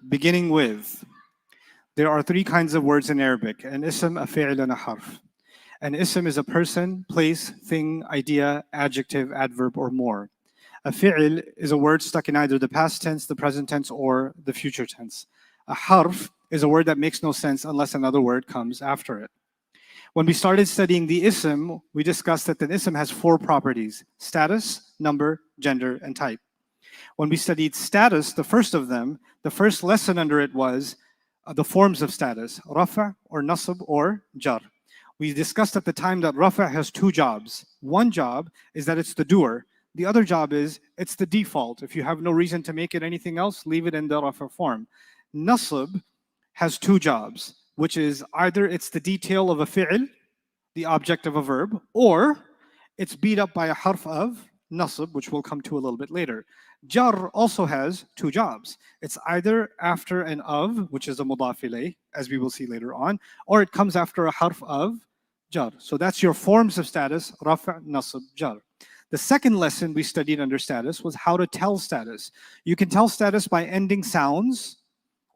beginning with. There are three kinds of words in Arabic: an ism, a fi'l, and a harf. An ism is a person, place, thing, idea, adjective, adverb, or more. A fi'l is a word stuck in either the past tense, the present tense, or the future tense. A harf is a word that makes no sense unless another word comes after it. When we started studying the ism, we discussed that the ism has four properties: status, number, gender, and type. When we studied status, the first of them, the first lesson under it was the forms of status: rafa, or nasb, or jar. We discussed at the time that rafa has two jobs. One job is that it's the doer. The other job is it's the default. If you have no reason to make it anything else, leave it in the rafa form. Nasb has two jobs, which is either it's the detail of a fi'l, the object of a verb, or it's beat up by a harf of nasb, which we'll come to a little bit later. Jar also has two jobs. It's either after an of, which is a mudaf ilayh, as we will see later on, or it comes after a harf of jar. So that's your forms of status: rafa, nasb, jar. The second lesson we studied under status was how to tell status. You can tell status by ending sounds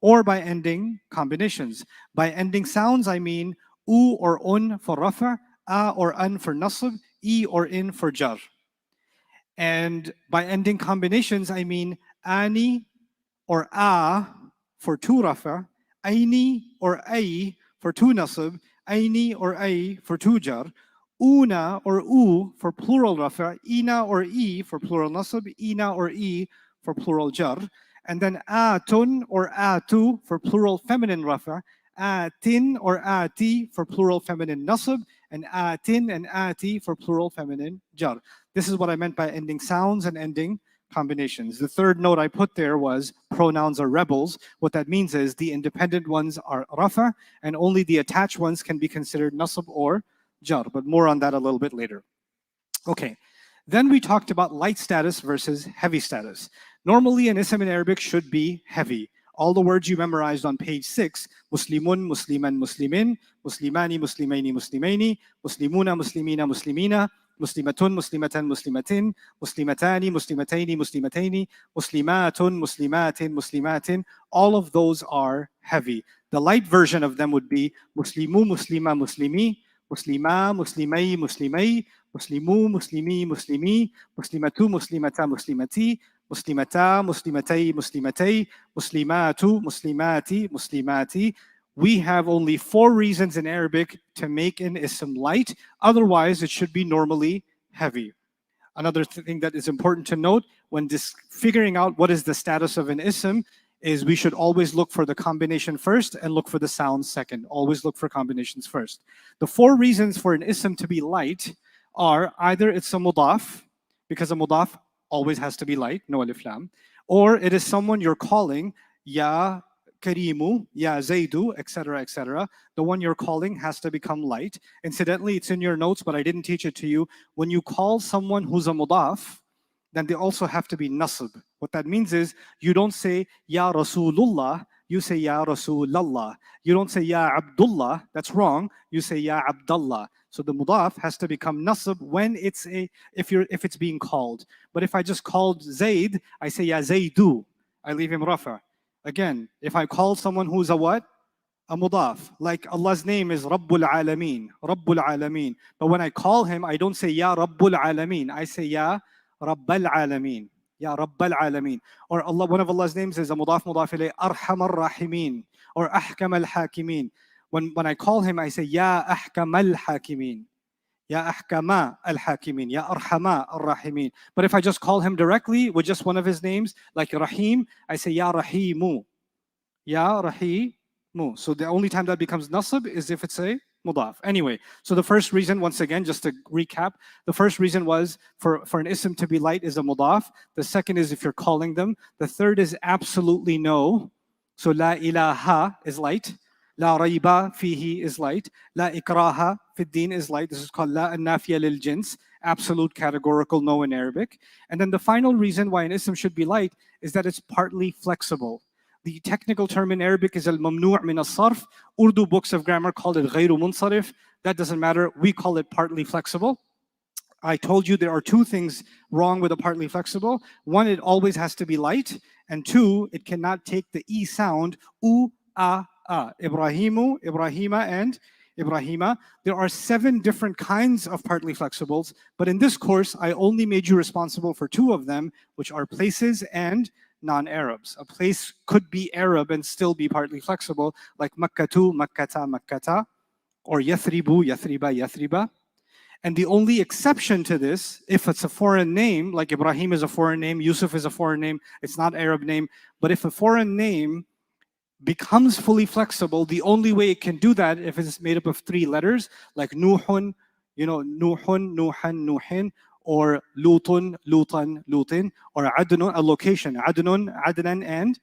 or by ending combinations. By ending sounds, I mean u or un for rafa, a or an for nasb, e or in for jar. And by ending combinations, I mean ani or a for two rafa, aini or ay for two nasb, aini or ay for two jar, una or u for plural rafa, ina or e for plural nasb, ina or e for plural jar, and then atun or atu for plural feminine rafa, atin or ati for plural feminine nasb, and atin and ati for plural feminine jar. This is what I meant by ending sounds and ending combinations. The third note I put there was pronouns are rebels. What that means is the independent ones are rafa, and only the attached ones can be considered nasb or jar, but more on that a little bit later. Okay, then we talked about light status versus heavy status. Normally an ism in Arabic should be heavy. All the words you memorized on page 6, Muslimun, Musliman, Muslimin, Muslimani, Muslimaini, Muslimaini, Muslimuna, Muslimina, Muslimina, Muslimatun, Muslimatan, Muslimatin, Muslimatani, Muslimataini, Muslimataini, Muslimatun, Muslimatin, Muslimatin. All of those are heavy. The light version of them would be Muslimu, Muslima, Muslimi, Muslima, Muslimai, Muslimai, Muslimu, Muslimi, Muslimi, Muslimatu, Muslimata, Muslimati, Muslimata, Muslimatai, Muslimatai, Muslimatu, Muslimati, Muslimati. We have only 4 reasons in Arabic to make an ism light. Otherwise, it should be normally heavy. Another thing that is important to note when figuring out what is the status of an ism is we should always look for the combination first and look for the sound second. Always look for combinations first. The 4 reasons for an ism to be light are either it's a mudaf, because a mudaf always has to be light, no alif lam, or it is someone you're calling, ya Karimu, ya Zaidu, etc., etc. The one you're calling has to become light. Incidentally, it's in your notes, but I didn't teach it to you. When you call someone who's a mudaf, then they also have to be nasb. What that means is you don't say ya Rasulullah, you say ya Rasulallah. You don't say ya Abdullah, that's wrong. You say ya Abdullah. So the mudaf has to become nasb when it's if it's being called. But if I just called Zaid, I say ya Zaidu. I leave him rafa. Again, if I call someone who's a what? A mudaf. Like Allah's name is Rabbul Alameen. Rabbul Alameen. But when I call him, I don't say ya Rabbul Alameen. I say ya Rabbal Alameen. Ya Rabbal Alameen. Or Allah, one of Allah's names is a mudaf ilayh, Arhamar Rahimin, or Ahkam al Hakimin. When I call him, I say Ya Ahkam al Hakimin. Ya Ahkama al Hakimin. Ya Arhama al Rahimin. But if I just call him directly with just one of his names, like Rahim, I say Ya Rahimu. Ya Rahimu. So the only time that becomes nasab is if it's a mudaf. Anyway, so the first reason, once again, just to recap, the first reason was for an ism to be light is a mudaf. The second is if you're calling them. The third is absolutely no. So la ilaha is light. La rayba fihi is light. La ikraha fi din is light. This is called la an-nafiya lil jins. Absolute categorical no in Arabic. And then the final reason why an ism should be light is that it's partly flexible. The technical term in Arabic is al-mamnu' min as-sarf. Urdu books of grammar call it ghayru munsarif. That doesn't matter. We call it partly flexible. I told you there are 2 things wrong with a partly flexible. One, it always has to be light. And two, it cannot take the E sound, U, A, A. Ibrahimu, Ibrahima, and Ibrahima. There are 7 different kinds of partly flexibles, but in this course, I only made you responsible for 2 of them, which are places and non-Arabs. A place could be Arab and still be partly flexible, like Makkatu, Makkata, Makkata, or Yathribu, Yathriba, Yathriba. And the only exception to this, if it's a foreign name, like Ibrahim is a foreign name, Yusuf is a foreign name, it's not Arab name, but if a foreign name becomes fully flexible, the only way it can do that if it's made up of 3 letters, like Nuhun, Nuhun, Nuhan, Nuhin, or Lutun, Lutan, Lutin, or Adnun, a location, Adnun, Adnan, and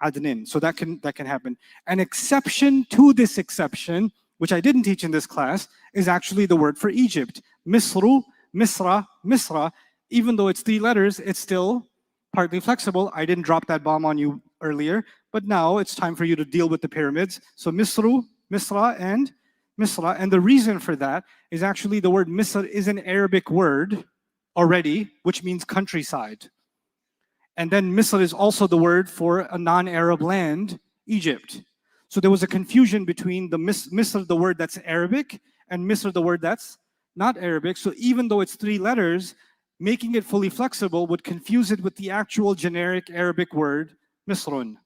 Adnin. So that can happen. An exception to this exception, which I didn't teach in this class, is actually the word for Egypt. Misru, Misra, Misra. Even though it's 3 letters, it's still partly flexible. I didn't drop that bomb on you earlier, but now it's time for you to deal with the pyramids. So Misru, Misra, and Misra. And the reason for that is actually the word Misr is an Arabic word already, which means countryside. And then Misr is also the word for a non-Arab land, Egypt. So there was a confusion between the Misr, the word that's Arabic, and Misr, the word that's not Arabic. So even though it's 3 letters, making it fully flexible would confuse it with the actual generic Arabic word, Misrun.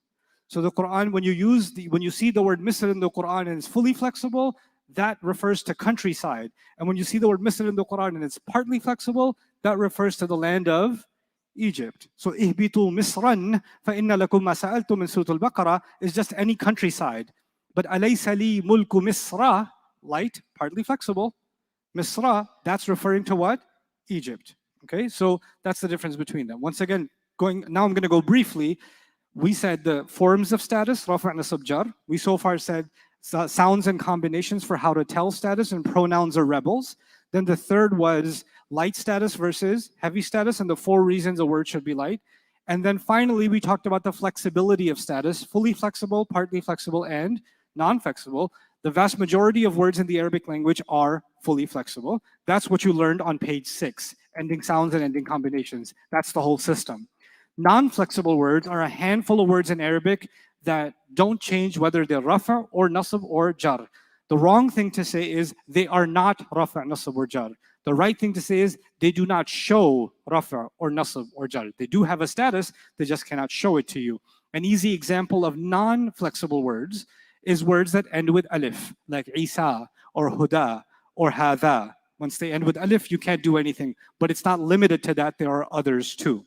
So the Quran, when you see the word Misr in the Quran and it's fully flexible, that refers to countryside. And when you see the word Misr in the Quran and it's partly flexible, that refers to the land of Egypt. So ihbitu misran fa inna lakum ma sa'altum in Surah Al-Baqarah is just any countryside. But alaysa li mulku Misra, light, partly flexible. Misra, that's referring to what? Egypt. Okay, so that's the difference between them. Once again, now I'm going to go briefly. We said the forms of status, rafa' nasab jar. We so far said sounds and combinations for how to tell status, and pronouns are rebels. Then the third was light status versus heavy status, and the 4 reasons a word should be light. And then finally, we talked about the flexibility of status, fully flexible, partly flexible, and non-flexible. The vast majority of words in the Arabic language are fully flexible. That's what you learned on page 6, ending sounds and ending combinations. That's the whole system. Non-flexible words are a handful of words in Arabic that don't change whether they're rafa' or nasab or jar. The wrong thing to say is they are not rafa', nasab, or jar. The right thing to say is they do not show rafa' or nasab or jar. They do have a status, they just cannot show it to you. An easy example of non-flexible words is words that end with alif, like Isa or Huda or Hadha. Once they end with alif, you can't do anything. But it's not limited to that, there are others too.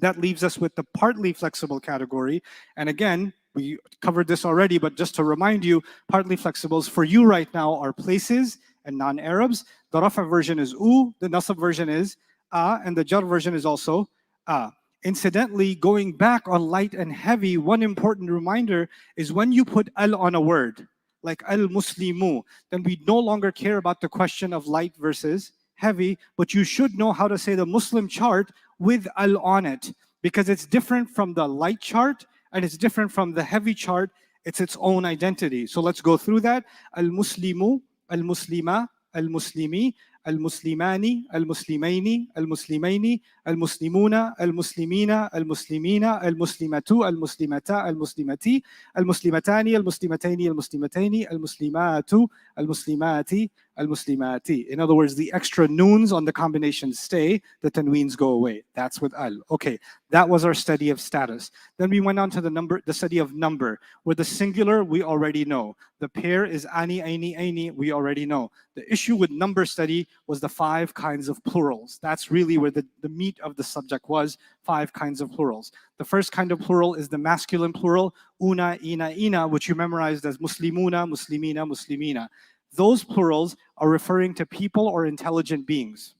That leaves us with the partly flexible category. And again, we covered this already, but just to remind you, partly flexibles for you right now are places and non-Arabs. The rafa version is u, the nasab version is a, and the jar version is also a. Incidentally, going back on light and heavy, one important reminder is when you put al on a word, like al-muslimu, then we no longer care about the question of light versus heavy, but you should know how to say the Muslim chart with al on it, because it's different from the light chart and it's different from the heavy chart. It's its own identity. So let's go through that. Al-muslimu, al-muslima, al-muslimi, al-muslimani, al-muslimaini, al-muslimaini, al-muslimuna, al-muslimina, al-muslimina, al-muslimatu, al-muslimata, al-muslimati, al-muslimatani, al-muslimataini, al-muslimataini, al-muslimatu, al-muslimati, al-muslimati. In other words, the extra noons on the combinations stay, the tanweens go away. That's with al. Okay, that was our study of status. Then we went on to the study of number. With the singular, we already know. The pair is ani, aini, aini, we already know. The issue with number study was the 5 kinds of plurals. That's really where the meat of the subject was, 5 kinds of plurals. The first kind of plural is the masculine plural, una, ina, ina, which you memorized as muslimuna, muslimina, muslimina. Those plurals are referring to people or intelligent beings.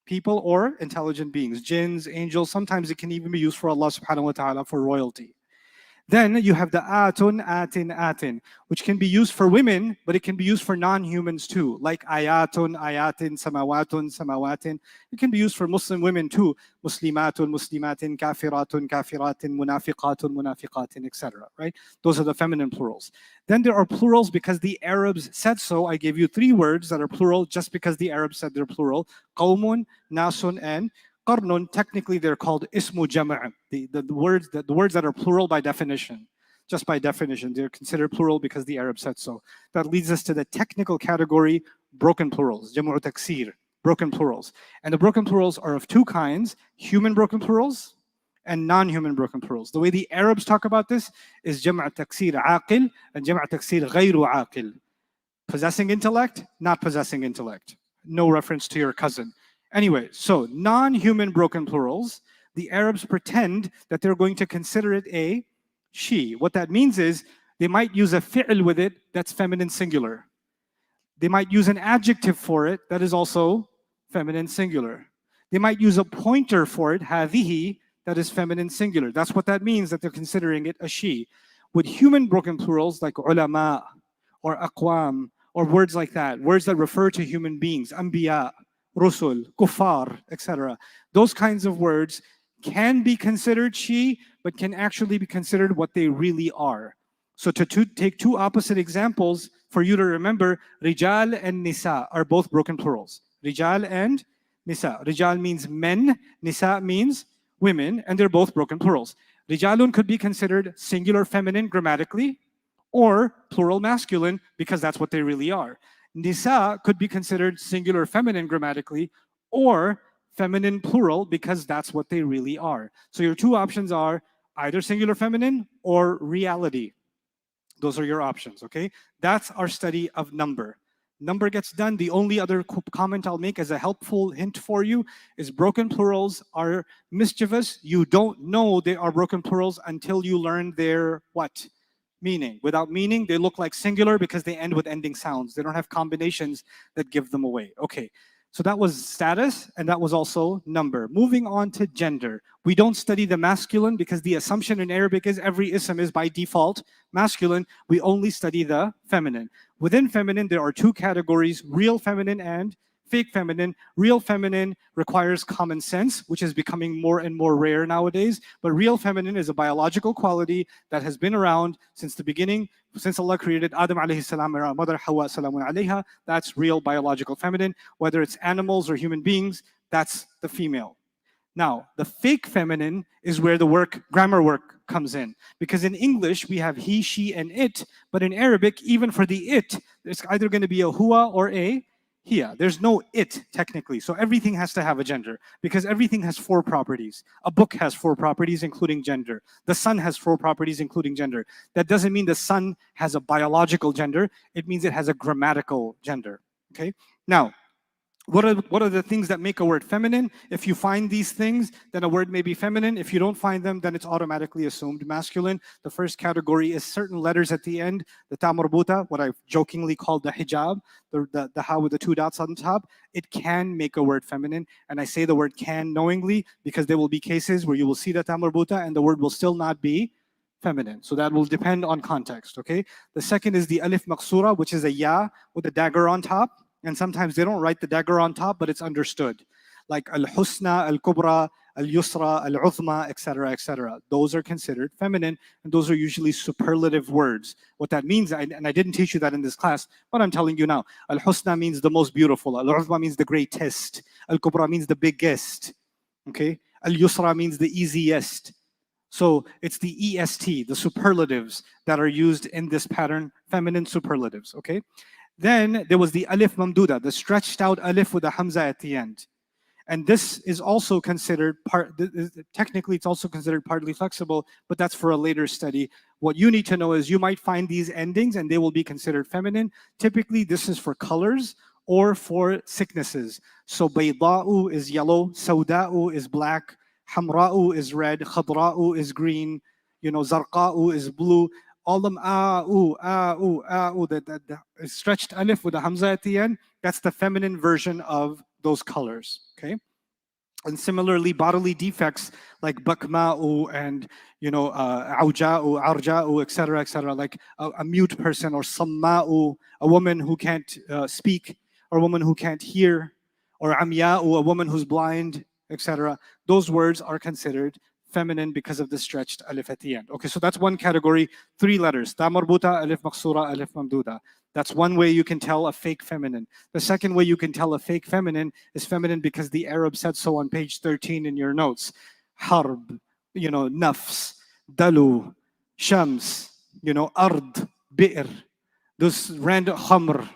People or intelligent beings, jinns, angels. Sometimes it can even be used for Allah subhanahu wa ta'ala for royalty. Then you have the atun, atin, atin, which can be used for women, but it can be used for non-humans too, like ayatun, ayatin, samawatun, samawatin. It can be used for Muslim women too, muslimatun, muslimatin, kafiratun, kafiratin, munafiqatun, munafiqatin, etc. Right? Those are the feminine plurals. Then there are plurals because the Arabs said so. I gave you 3 words that are plural just because the Arabs said they're plural: qawmun, nasun, and qarnun, technically they're called ismu jama', the words that are plural by definition. Just by definition, they're considered plural because the Arab said so. That leads us to the technical category, broken plurals, jam'u taksir, broken plurals. And the broken plurals are of two kinds, human broken plurals and non-human broken plurals. The way the Arabs talk about this is jam'a taksir aqil and jam'a taksir ghayru aqil. Possessing intellect, not possessing intellect. No reference to your cousin. Anyway, so non-human broken plurals, the Arabs pretend that they're going to consider it a she. What that means is they might use a fi'l with it that's feminine singular. They might use an adjective for it that is also feminine singular. They might use a pointer for it, هذه, that is feminine singular. That's what that means, that they're considering it a she. With human broken plurals like ulama or aqwam or words like that, words that refer to human beings, anbiya, rusul, kuffar, etc. Those kinds of words can be considered she, but can actually be considered what they really are. So to take two opposite examples for you to remember, rijal and nisa are both broken plurals. Rijal and nisa. Rijal means men, nisa means women, and they're both broken plurals. Rijalun could be considered singular feminine grammatically, or plural masculine because that's what they really are. Nisa could be considered singular feminine grammatically, or feminine plural because that's what they really are. So your two options are either singular feminine or reality. Those are your options, okay? That's our study of number. Number gets done. The only other comment I'll make as a helpful hint for you is broken plurals are mischievous. You don't know they are broken plurals until you learn their what? Meaning. Without meaning, they look like singular because they end with ending sounds. They don't have combinations that give them away. Okay. So that was status, and that was also number. Moving on to gender. We don't study the masculine because the assumption in Arabic is every ism is by default masculine. We only study the feminine. Within feminine, there are two categories, real feminine and fake feminine. Real feminine requires common sense, which is becoming more and more rare nowadays. But real feminine is a biological quality that has been around since the beginning, since Allah created Adam alayhi salam and our mother Hawa salamun alayha. That's real biological feminine. Whether it's animals or human beings, that's the female. Now, the fake feminine is where the grammar work comes in. Because in English, we have he, she, and it. But in Arabic, even for the it, it's either going to be a huwa or a hiya. There's no it, technically. So everything has to have a gender. Because everything has four properties. A book has four properties, including gender. The sun has four properties, including gender. That doesn't mean the sun has a biological gender. It means it has a grammatical gender. Okay? Now, what are the things that make a word feminine? If you find these things, then a word may be feminine. If you don't find them, then it's automatically assumed masculine. The first category is certain letters at the end, the ta marbuta, what I've jokingly called the hijab, the ha with the two dots on top. It can make a word feminine. And I say the word can knowingly because there will be cases where you will see the ta marbuta and the word will still not be feminine. So that will depend on context, okay? The second is the alif maqsura, which is a ya with a dagger on top. And sometimes they don't write the dagger on top, but it's understood. Like al-husna, al-kubra, al-yusra, al-uthma, etc., etc. Those are considered feminine, and those are usually superlative words. What that means, and I didn't teach you that in this class, but I'm telling you now. Al-husna means the most beautiful. Al-uthma means the greatest. Al-kubra means the biggest. Okay? Al-yusra means the easiest. So it's the EST, the superlatives that are used in this pattern, feminine superlatives, okay? Then there was the alif mamduda, the stretched out alif with a hamza at the end. And this is also considered technically it's also considered partly flexible, but that's for a later study. What you need to know is you might find these endings and they will be considered feminine. Typically this is for colors or for sicknesses. So bayda'u is yellow, sawda'u is black, hamra'u is red, khadra'u is green, zarqa'u is blue. All them that stretched alif with a hamza at the end, that's the feminine version of those colors, okay? And similarly, bodily defects like bakma'u and auja'u, arja'u, etc., like a mute person, or samma'u, a woman who can't speak, or a woman who can't hear, or amya'u, a woman who's blind, etc. Those words are considered feminine because of the stretched alif at the end. Okay, so that's one category, 3 letters. Ta marbuta, alif maksura, alif mamduda. That's one way you can tell a fake feminine. The second way you can tell a fake feminine is feminine because the Arab said so on page 13 in your notes. Harb, nafs, dalu, shams, ard, bi'r. Those random khamr,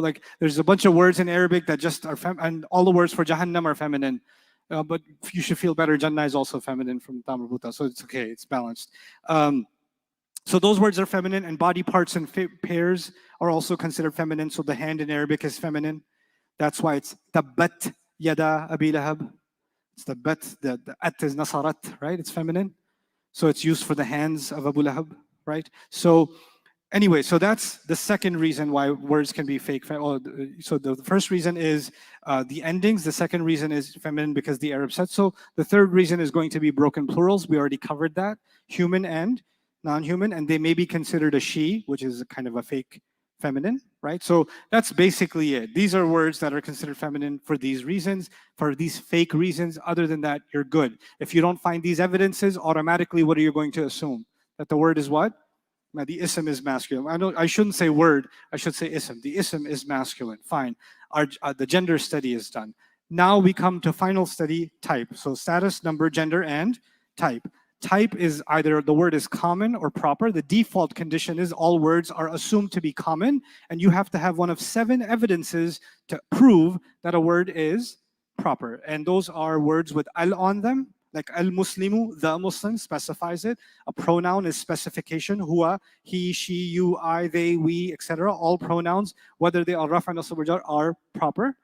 like there's a bunch of words in Arabic that just are and all the words for Jahannam are feminine. But you should feel better. Jannah is also feminine from Tamar, so it's okay. It's balanced. So those words are feminine, and body parts and pairs are also considered feminine. So the hand in Arabic is feminine. That's why it's tabbat yada abi lahab. It's the bat. The at is nasarat, right? It's feminine. So it's used for the hands of Abu Lahab, right? So anyway, so that's the second reason why words can be fake. So the first reason is the endings. The second reason is feminine because the Arab said so. The third reason is going to be broken plurals. We already covered that. Human and non-human, and they may be considered a she, which is kind of a fake feminine, right? So that's basically it. These are words that are considered feminine for these reasons, for these fake reasons. Other than that, you're good. If you don't find these evidences, automatically, what are you going to assume? That the word is what? The ism is masculine. I shouldn't say word, I should say ism. The ism is masculine, fine. The gender study is done. Now we come to final study, type. So status, number, gender, and type. Type is either the word is common or proper. The default condition is all words are assumed to be common, and you have to have one of 7 evidences to prove that a word is proper. And those are words with al on them, like al-Muslimu, the Muslim specifies it. A pronoun is specification, huwa, he, she, you, I, they, we, etc. All pronouns, whether they are rafa, nasab, or jar, are proper.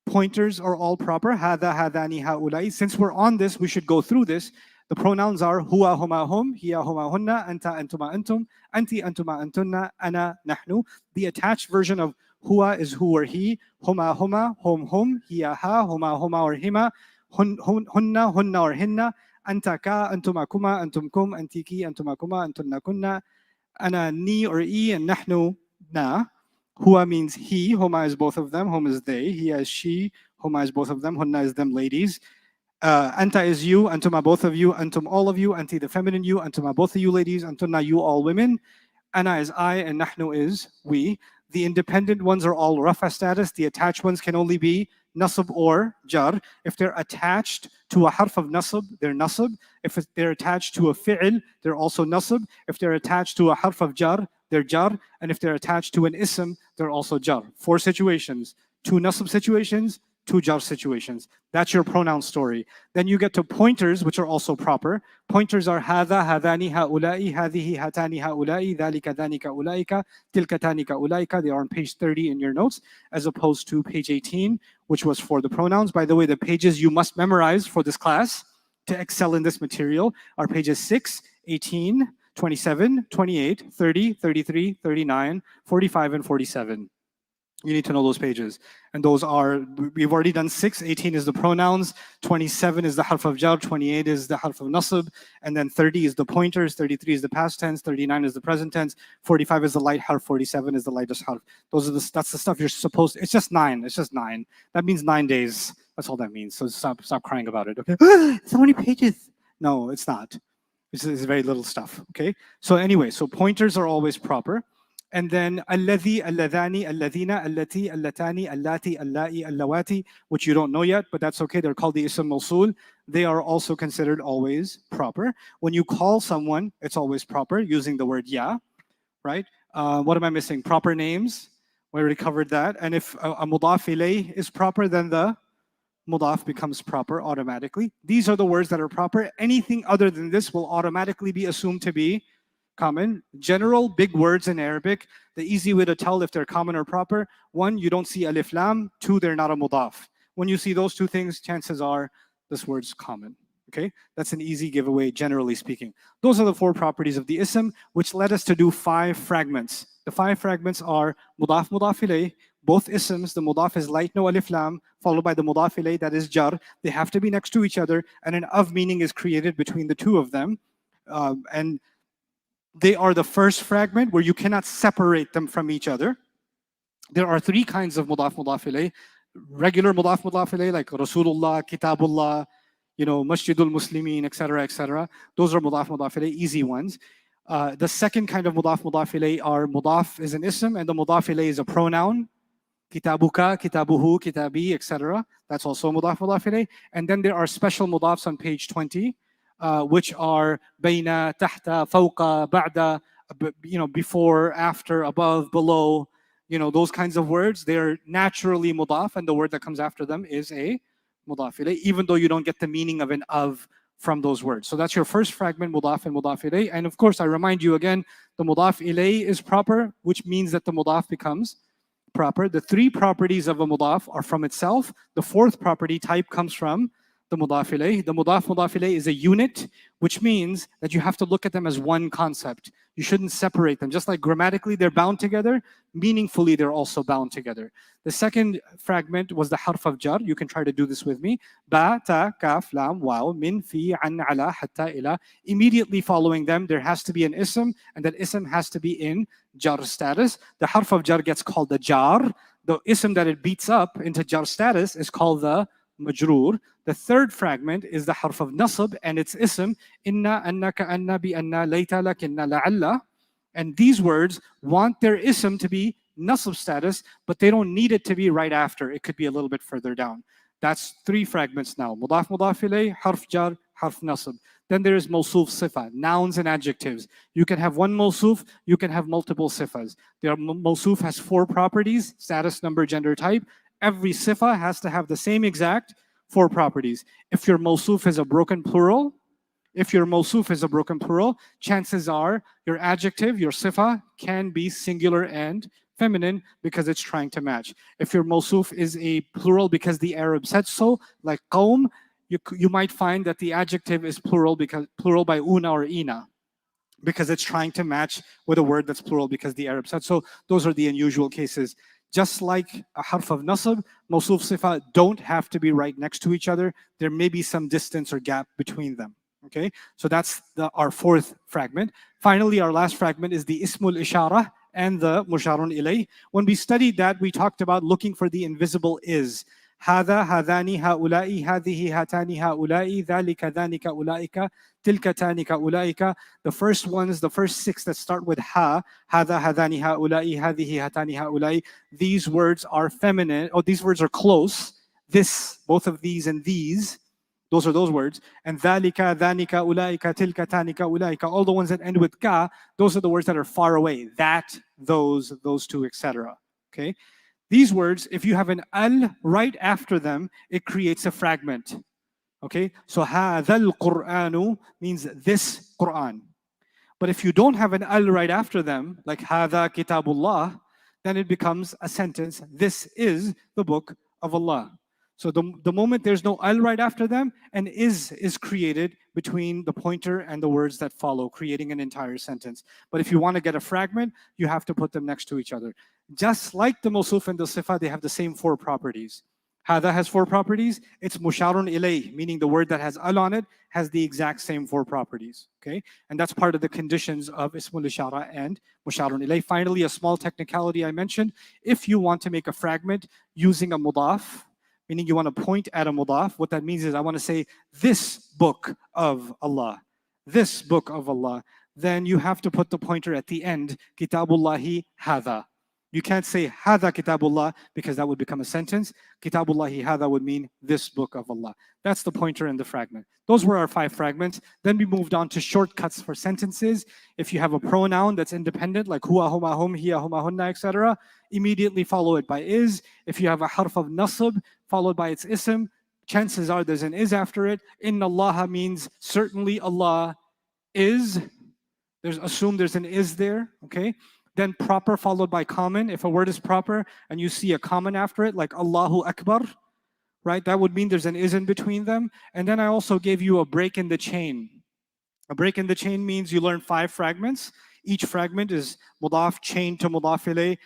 Pointers are all proper, hada, hadani, haulai. Since we're on this, we should go through this. The pronouns are huwa, huma, hum, hiya, huma, hunna, anta, antuma, antum, anti, antuma, antunna, ana, nahnu. The attached version of huwa is hu or he, huma, huma, hum, hum, hiya, ha, huma, huma, or hima, hunna, hunna, or hinna, anta, ka, antuma, kuma, antum, kum, antiki, antuma, kuma, antunna, kunna, ana, ni, or e, and nahnu, na. Huwa means he, huma is both of them, hum is they, hiya is she, huma is both of them, hunna is them ladies. Anta is you, antuma both of you, antum all of you, anti the feminine you, antuma both of you ladies, antunna you all women, ana is I, and nahnu is we. The independent ones are all rafa status. The attached ones can only be nasab or jar. If they're attached to a harf of nasab, they're nasab. If they're attached to a fi'il, they're also nasab. If they're attached to a harf of jar, they're jar. And if they're attached to an ism, they're also jar. 4 situations, 2 nasab situations, 2 jar situations. That's your pronoun story. Then you get to pointers, which are also proper. Pointers are hadha, hadani, haulai, hadihi, hatani, haulai, dhalika, dhanika, ulaika, tilka, tanika, ulaika. They are on page 30 in your notes, as opposed to page 18, which was for the pronouns. By the way, the pages you must memorize for this class to excel in this material are pages 6, 18, 27, 28, 30, 33, 39, 45, and 47. You need to know those pages. And those are, we've already done 6. 18 is the pronouns, 27 is the harf of jar, 28 is the harf of nasab, and then 30 is the pointers, 33 is the past tense, 39 is the present tense, 45 is the light harf, 47 is the lightest harf. That's the stuff you're supposed to, it's just 9. It's just 9. That means 9 days. That's all that means. So stop crying about it, okay? So many pages. No, it's not. It's very little stuff, okay? So anyway, so pointers are always proper. And then alladhi, alladhani, alladhina, allati, allatani, allati, allai, allawati, which you don't know yet, but that's okay. They're called the ism mawsul. They are also considered always proper. When you call someone, it's always proper, using the word ya, right? What am I missing? Proper names. We already covered that. And if a mudaf ilayh is proper, then the mudaf becomes proper automatically. These are the words that are proper. Anything other than this will automatically be assumed to be common. General big words in Arabic, the easy way to tell if they're common or proper: 1, you don't see alif lam; 2, they're not a mudaf. When you see those 2 things, chances are this word's common. Okay, that's an easy giveaway, generally speaking. Those are the 4 properties of the ism, which led us to do 5 fragments. The 5 fragments are mudaf, mudaf ilayh. Both isms, the mudaf is light, no alif lam, followed by the mudaf ilayh, that is jar. They have to be next to each other, and an of meaning is created between the 2 of them. And they are the first fragment where you cannot separate them from each other. There are 3 kinds of mudaf, mudaf ilayh. Regular mudaf, mudaf ilayh, like Rasulullah, Kitabullah, Masjidul Muslimin, etc., etc. Those are mudaf, mudaf ilayh, easy ones. The second kind of mudaf, mudaf ilayh are mudaf is an ism and the mudaf ilayh is a pronoun. Kitabuka, kitabuhu, kitabi, etc. That's also mudaf, mudaf ilayh. And then there are special mudafs on page 20, which are bayna, tahta, fawqa, ba'da, before, after, above, below, those kinds of words. They're naturally mudaf, and the word that comes after them is a mudaf ilayh, even though you don't get the meaning of an of from those words. So that's your first fragment, mudaf and mudaf ilayh. And of course, I remind you again, the mudaf ilayh is proper, which means that the mudaf becomes proper. The three properties of a mudaf are from itself. The fourth property type comes from the mudaf ilayh. The mudaf ilayh is a unit, which means that you have to look at them as one concept. You shouldn't separate them. Just like grammatically they're bound together, meaningfully they're also bound together. The second fragment was the harf of jar. You can try to do this with me. Ba, ta, kaf, lam, waw, min, fi, an, ala, hatta, ila. Immediately following them, there has to be an ism, and that ism has to be in jar status. The harf of jar gets called the jar. The ism that it beats up into jar status is called the majroor. The third fragment is the harf of nasab and its ism, inna, anna, ka'anna, bi anna, layta, lakinna, la'alla. And these words want their ism to be nasab status, but they don't need it to be right after. It could be a little bit further down. That's three fragments now. Mudaf, mudaf ilayh, harf jar, harf nasab. Then there is mawsuf sifa, nouns and adjectives. You can have one mawsuf, you can have multiple sifas. Mawsuf has four properties: status, number, gender, type. Every sifa has to have the same exact four properties. If your mawsuf is a broken plural, chances are your adjective, your sifa, can be singular and feminine because it's trying to match. If your mawsuf is a plural because the Arab said so, like qawm, you might find that the adjective is plural by una or ina, because it's trying to match with a word that's plural because the Arab said so. Those are the unusual cases. Just like a harf of nasab, mawsuf sifa don't have to be right next to each other. There may be some distance or gap between them. Okay, so that's our fourth fragment. Finally, our last fragment is the ismul ishara and the musharun ilayh. When we studied that, we talked about looking for the invisible is. هذا هذان هؤلاء هذه هاتان هؤلاء ذلك ذانك أولئك تلك تانك أولئك. The first ones, the first six that start with ha, هذا هذان هؤلاء هذه هاتان هؤلاء. These words are feminine, these words are close. This, both of these and these, those are those words. And ذلك ذانك أولئك تلك تانك أولئك. All the ones that end with ka, those are the words that are far away. That, those two, etc. Okay. These words, if you have an al right after them, it creates a fragment. Okay, so هذا القرآن means this Quran. But if you don't have an al right after them, like هذا كتاب الله, then it becomes a sentence. This is the book of Allah. So the moment there's no al right after them, an is created between the pointer and the words that follow, creating an entire sentence. But if you want to get a fragment, you have to put them next to each other. Just like the mawsuf and the sifa, they have the same four properties. Hada has four properties. It's musharun ilayh, meaning the word that has al on it has the exact same four properties. Okay, and that's part of the conditions of ismul ishara and musharun ilayh. Finally, a small technicality I mentioned: if you want to make a fragment using a mudaf, meaning you want to point at a mudaf, what that means is I want to say this book of Allah, this book of Allah. Then you have to put the pointer at the end, kitabullahi hadha. You can't say hadha kitabullah because that would become a sentence. Kitabullahi hadha would mean this book of Allah. That's the pointer in the fragment. Those were our 5 fragments. Then we moved on to shortcuts for sentences. If you have a pronoun that's independent, like huwa, huma, hum, hiya, huma, hunna, etc., immediately follow it by is. If you have a harf of nasab followed by its ism, chances are there's an is after it. Inna Allah means certainly Allah is. Assume there's an is there, okay? Then proper followed by common. If a word is proper and you see a common after it, like Allahu Akbar, right? That would mean there's an is in between them. And then I also gave you a break in the chain. A break in the chain means you learn 5 fragments. Each fragment is mudaf chained to mudaf ilayh,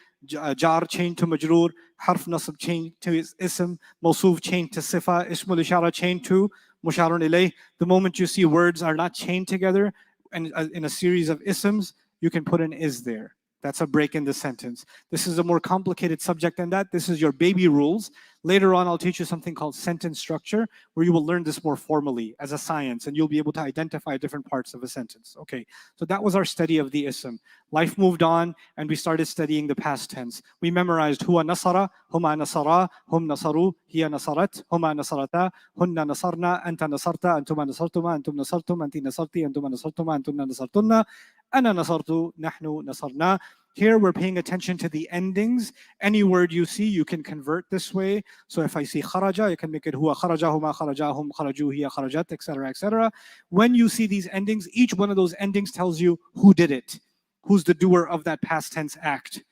jar chained to majroor, harf nasab chained to ism, mawsuf chained to sifa, ismul ishara chained to musharun ilayh. The moment you see words are not chained together and in a series of isms, you can put an is there. That's a break in the sentence. This is a more complicated subject than that. This is your baby rules. Later on, I'll teach you something called sentence structure, where you will learn this more formally as a science, and you'll be able to identify different parts of a sentence. Okay, so that was our study of the ism. Life moved on, and we started studying the past tense. We memorized huwa nasara, huma nasara, hum nasaru, hiya nasarat, huma nasarata, hunna nasarna, anta nasarta, antuma nasartuma, antum nasartum, anti nasarti, antuma nasartuma, antunna nasartunna, ana nasartu, nahnu nasarna. Here we're paying attention to the endings. Any word you see, you can convert this way. So if I see kharaja, you can make it huwa kharaja, huma kharaja, hum kharaju, hiya kharajat, etc., etc. When you see these endings, each one of those endings tells you who did it, who's the doer of that past tense act.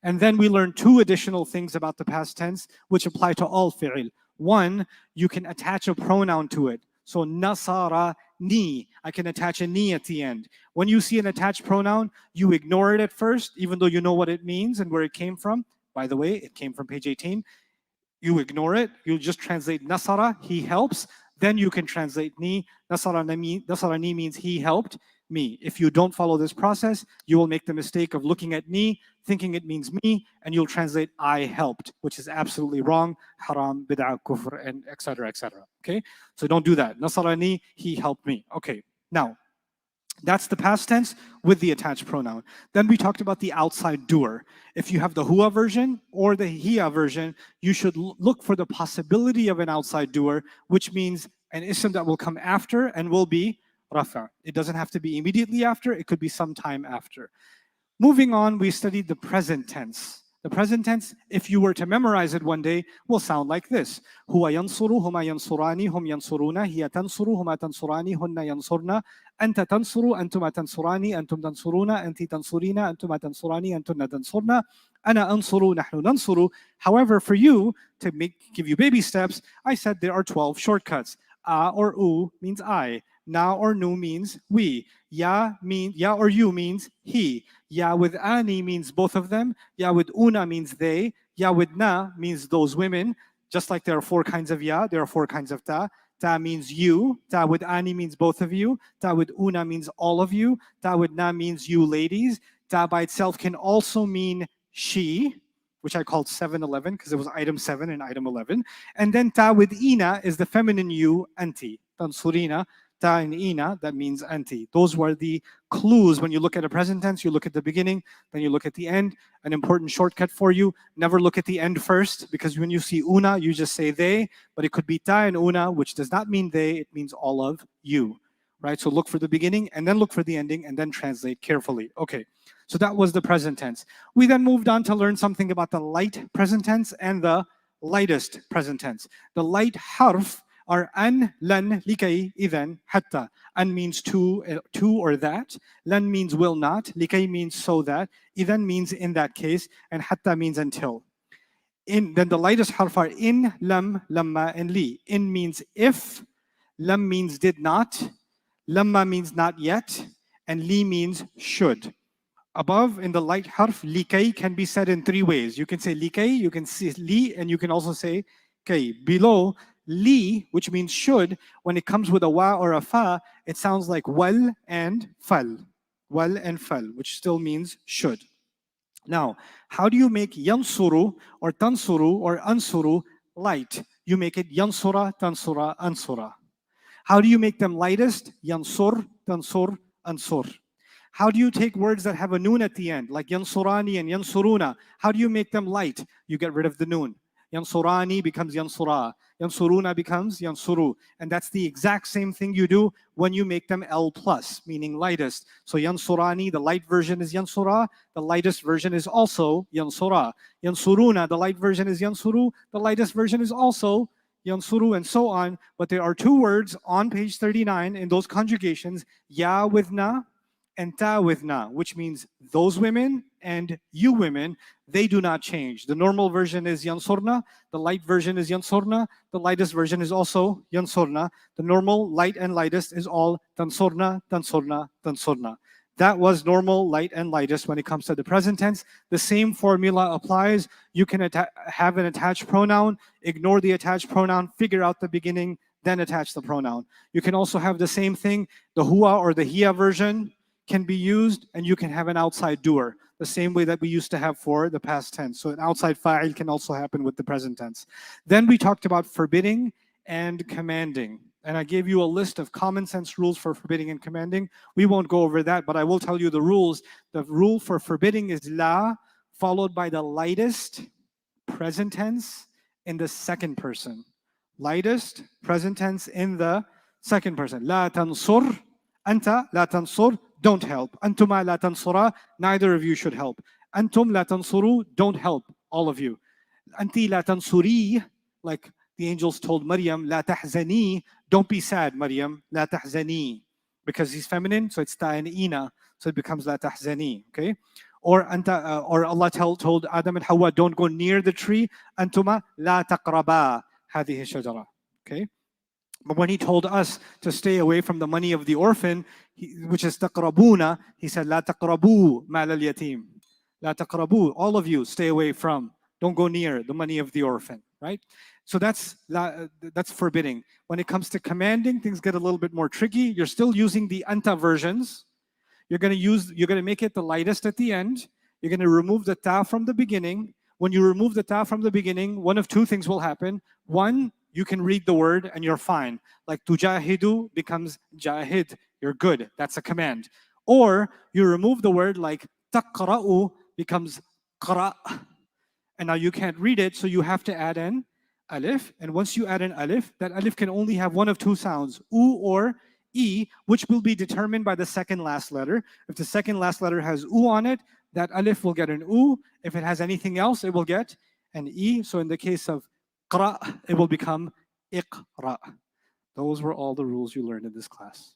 And then we learn two additional things about the past tense, which apply to all fi'il. One, you can attach a pronoun to it. So nasara ni, I can attach a ni at the end. When you see an attached pronoun, you ignore it at first, even though you know what it means and where it came from. By the way, it came from page 18. You ignore it. You just translate nasara, he helps. Then you can translate ni. Nasara ni means he helped me. If you don't follow this process, you will make the mistake of looking at ni, thinking it means me, and you'll translate I helped, which is absolutely wrong. Haram, bid'ah, kufr, and etc., etc. Okay? So don't do that. Nasarani, he helped me. Okay. Now, that's the past tense with the attached pronoun. Then we talked about the outside doer. If you have the huwa version or the hiya version, you should look for the possibility of an outside doer, which means an ism that will come after and will be rafa. It doesn't have to be immediately after, it could be sometime after. Moving on, we studied the present tense. The present tense, if you were to memorize it one day, will sound like this. Huwa yansuru, huma yansurani, hum yansuruna, hiya tansuru, huma tansurani, hunna yansurna, anta tansuru, antuma tansurani, antum tansuruna, anti tansurina, antuma tansurani, antunna tansurna, ana ansuru, nahnu nansuru. However, for you, to give you baby steps, I said there are 12 shortcuts. A or u means I. Na or nu means we. Ya or you means he. Ya with ani means both of them. Ya with una means they. Ya with na means those women. Just like there are 4 kinds of ya, there are 4 kinds of ta. Ta means you. Ta with ani means both of you. Ta with una means all of you. Ta with na means you ladies. Ta by itself can also mean she, which I called 7-11 because it was item 7 and item 11. And then ta with ina is the feminine you, anti. Tansurina. Ta and ina, that means anti. Those were the clues. When you look at a present tense, you look at the beginning, then you look at the end. An important shortcut for you, never look at the end first, because when you see una, you just say they, but it could be ta and una, which does not mean they, it means all of you, right? So look for the beginning, and then look for the ending, and then translate carefully. Okay, so that was the present tense. We then moved on to learn something about the light present tense and the lightest present tense. The light harf are an, lan, likay, idhan, hatta. An means to or that. Lan means will not. Likay means so that. Idhan means in that case. And hatta means until. Then the lightest harf are in, lam, lamma, and li. In means if. Lam means did not. Lamma means not yet. And li means should. Above in the light harf, likay can be said in 3 ways. You can say likay, you can say li, and you can also say kay. Below, li, which means should, when it comes with a wa or a fa, it sounds like wal and fal. Wal and fal, which still means should. Now, how do you make yansuru or tansuru or ansuru light? You make it yansura, tansura, ansura. How do you make them lightest? Yansur, tansur, ansur. How do you take words that have a noon at the end, like yansurani and yansuruna? How do you make them light? You get rid of the noon. Yansurani becomes yansura. Yansuruna becomes yansuru. And that's the exact same thing you do when you make them L+, meaning lightest. So yansurani, the light version is yansura. The lightest version is also yansura. Yansuruna, the light version is yansuru. The lightest version is also yansuru, and so on. But there are 2 words on page 39 in those conjugations, ya with na and ta with na, which means those women and you women, they do not change. The normal version is yansurna, the light version is yansurna, the lightest version is also yansurna. The normal, light, and lightest is all tansurna, tansurna, tansurna. That was normal, light, and lightest when it comes to the present tense. The same formula applies. You can have an attached pronoun, ignore the attached pronoun, figure out the beginning, then attach the pronoun. You can also have the same thing, the huwa or the hiya version can be used, and you can have an outside doer. the same way that we used to have for the past tense. So an outside fa'il can also happen with the present tense. Then we talked about forbidding and commanding. And I gave you a list of common sense rules for forbidding and commanding. We won't go over that, but I will tell you the rules. The rule for forbidding is la, followed by the lightest present tense in the second person. Lightest present tense in the second person. لا تنصر, أنت لا تنصر, don't help. أنتما لا تنصرا, neither of you should help. أنتم لا تنصروا, don't help, all of you. أنتِ لا تنصري, like the angels told Maryam, لا تحزني, don't be sad, Maryam, لا تحزني. Because he's feminine, so it's ta'an'ina, so it becomes لا تحزني, okay? Or Allah told Adam and Hawa, don't go near the tree. أنتما لا تقربا هذه الشجرة. Okay? But when he told us to stay away from the money of the orphan, which is تقربون, he said لا تقربوا مال اليتيم. لا تقربوا, all of you stay away from, don't go near the money of the orphan, right? So that's forbidding. When it comes to commanding, things get a little bit more tricky. You're still using the anta versions. You're going to make it the lightest at the end. You're going to remove the ta from the beginning. When you remove the ta from the beginning, one of two things will happen. One, you can read the word and you're fine. Like tujahidu becomes jahid. You're good. That's a command. Or you remove the word, like taqra'u becomes qra'. And now you can't read it, so you have to add an alif. And once you add an alif, that alif can only have one of two sounds, u or e, which will be determined by the second last letter. If the second last letter has u on it, that alif will get an u. If it has anything else, it will get an e. So in the case of qra', it will become iqra'. Those were all the rules you learned in this class.